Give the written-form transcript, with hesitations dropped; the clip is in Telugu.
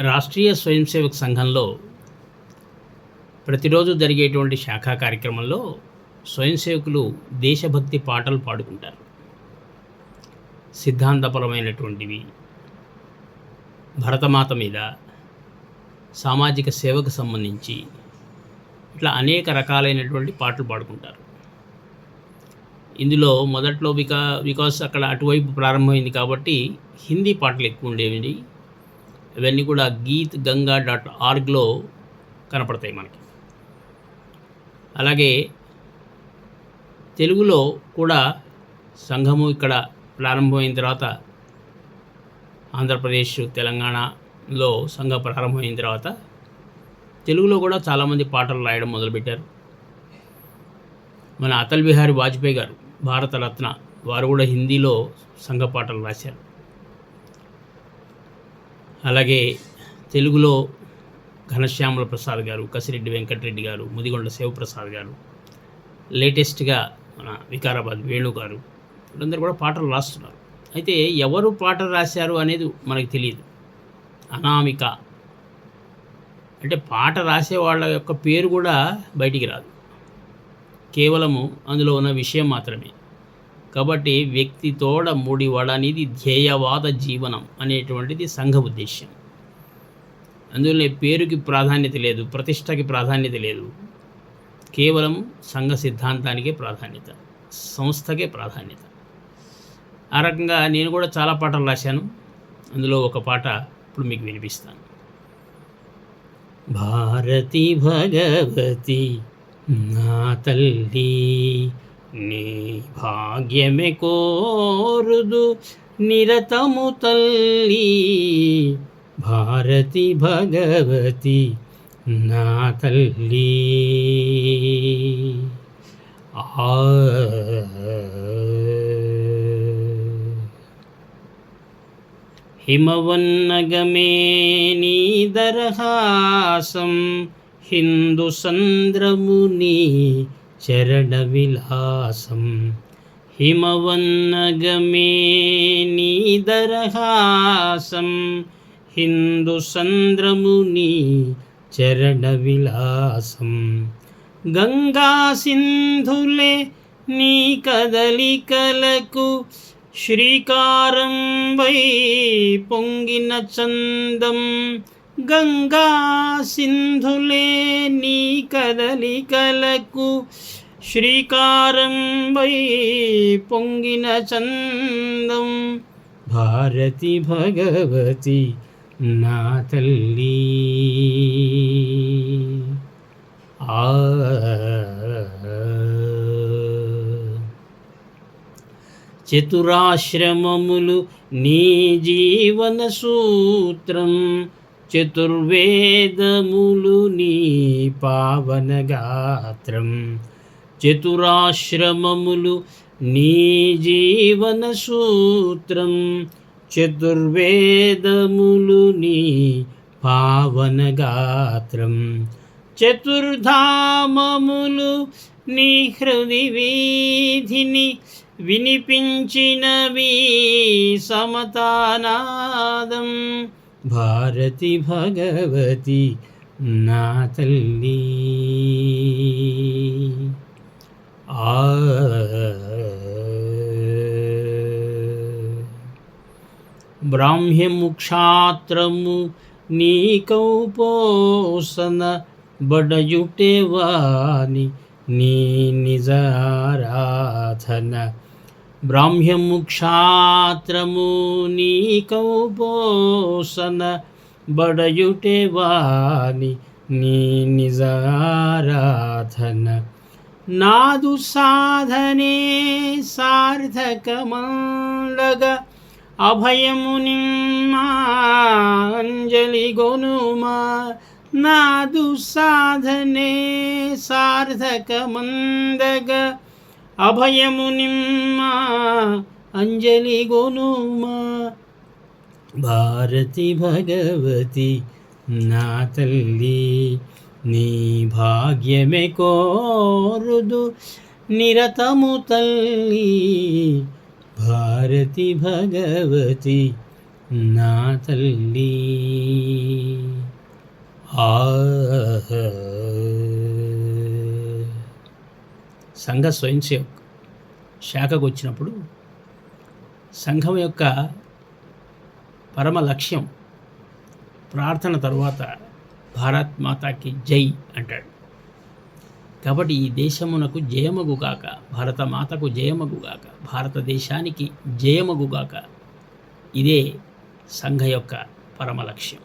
రాష్ట్రీయ స్వయం సేవక్ సంఘంలో ప్రతిరోజు జరిగేటువంటి శాఖా కార్యక్రమంలో స్వయం సేవకులు దేశభక్తి పాటలు పాడుకుంటారు. సిద్ధాంతపరమైనటువంటివి, భరతమాత మీద, సామాజిక సేవకు సంబంధించి ఇట్లా అనేక రకాలైనటువంటి పాటలు పాడుకుంటారు. ఇందులో మొదట్లో బికాస్ అక్కడ అటువైపు ప్రారంభమైంది కాబట్టి హిందీ పాటలు ఎక్కువ ఉండేవి. ఇవన్నీ కూడా geetganga.orgలో కనపడతాయి మనకి. అలాగే తెలుగులో కూడా సంఘము ఇక్కడ ప్రారంభమైన తర్వాత ఆంధ్రప్రదేశ్, తెలంగాణలో సంఘం ప్రారంభమైన తర్వాత తెలుగులో కూడా చాలామంది పాటలు రాయడం మొదలుపెట్టారు. మన అటల్ బిహారీ వాజ్పేయి గారు, భారతరత్న, వారు కూడా హిందీలో సంఘ పాటలు రాశారు. అలాగే తెలుగులో ఘనశ్యామల ప్రసాద్ గారు, కసిరెడ్డి వెంకటరెడ్డి గారు, ముదిగొండ శివప్రసాద్ గారు, లేటెస్ట్గా మన వికారాబాద్ వేణు గారు, వీళ్ళందరూ కూడా పాటలు రాస్తున్నారు. అయితే ఎవరు పాటలు రాశారు అనేది మనకు తెలియదు. అనామిక అంటే పాట రాసే వాళ్ళ యొక్క పేరు కూడా బయటికి రాదు, కేవలము అందులో ఉన్న విషయం మాత్రమే. కాబట్టి వ్యక్తి తోడ ముడివడ అనేది ధ్యేయవాద జీవనం అనేటువంటిది సంఘ ఉద్దేశ్యం. అందులో పేరుకి ప్రాధాన్యత లేదు, ప్రతిష్టకి ప్రాధాన్యత లేదు, కేవలం సంఘ సిద్ధాంతానికే ప్రాధాన్యత, సంస్థకే ప్రాధాన్యత. ఆ రకంగా నేను కూడా చాలా పాటలు రాశాను. అందులో ఒక పాట ఇప్పుడు మీకు వినిపిస్తాను. భారతి భగవతి నా తల్లి, నీ భాగ్యమే కోరుదు నిరతము తల్లి. భారతి భగవతి నా తల్లి. హిమవన్నగమే నీ దరహాసం, హిందూ సంద్రముని చరణ విలాసం. హిమవన్నగమే నీ దరహాసం, హిందూ సంద్రముని చరణ విలాసం. గంగా సింధులే నీ కదలికలకు శ్రీకారం వై పొంగిన చందం. గంగా సింధులే నీ కదలికలకు శ్రీకారం వై పొంగిన చందం. భారతి భగవతి నా తల్లి. చతురాశ్రమములు నీ జీవన సూత్రం, చతుర్వేదములు నీ పావన గాత్రం. చతురాశ్రమములు నీ జీవన సూత్రం, చతుర్వేదములు నీ పావన గాత్రం. చతుర్ధామములు నీ హృది వీధిని వినిపించినవి సమతానాదం. భారతి భగవతి నా తల్లి. బ్రాహ్మ్యముక్షాత్రము నీ కౌపోసన బడయుటేవాని నీ నిజారాధన. బ్రాహ్మ్యముక్షాత్రము నీ కౌపోసన బడయుటేవాని నీ నిజారాధన. నాదు సాధనే సార్థకమండగా అభయము నిమ్మా అంజలి గొనుమా. నాదు సాధనే సార్థకమందగా అభయము నిమ్మా అంజలి గొనుమా. భారతి భగవతి నా తల్లి, నీ భాగ్యమే కోరుదు నిరతము తల్లి. భారతి భగవతి నా తల్లి. సంఘ స్వయం సేవక్ శాఖకు వచ్చినప్పుడు సంఘం యొక్క పరమ లక్ష్యం ప్రార్థన తరువాత భారత్ మాతాకి జై అంటాడు. కాబట్టి ఈ దేశమునకు జయమగుగాక, భారతమాతకు జయమగుగాక, భారతదేశానికి జయమగుగాక, ఇదే సంఘ యొక్క పరమ లక్ష్యం.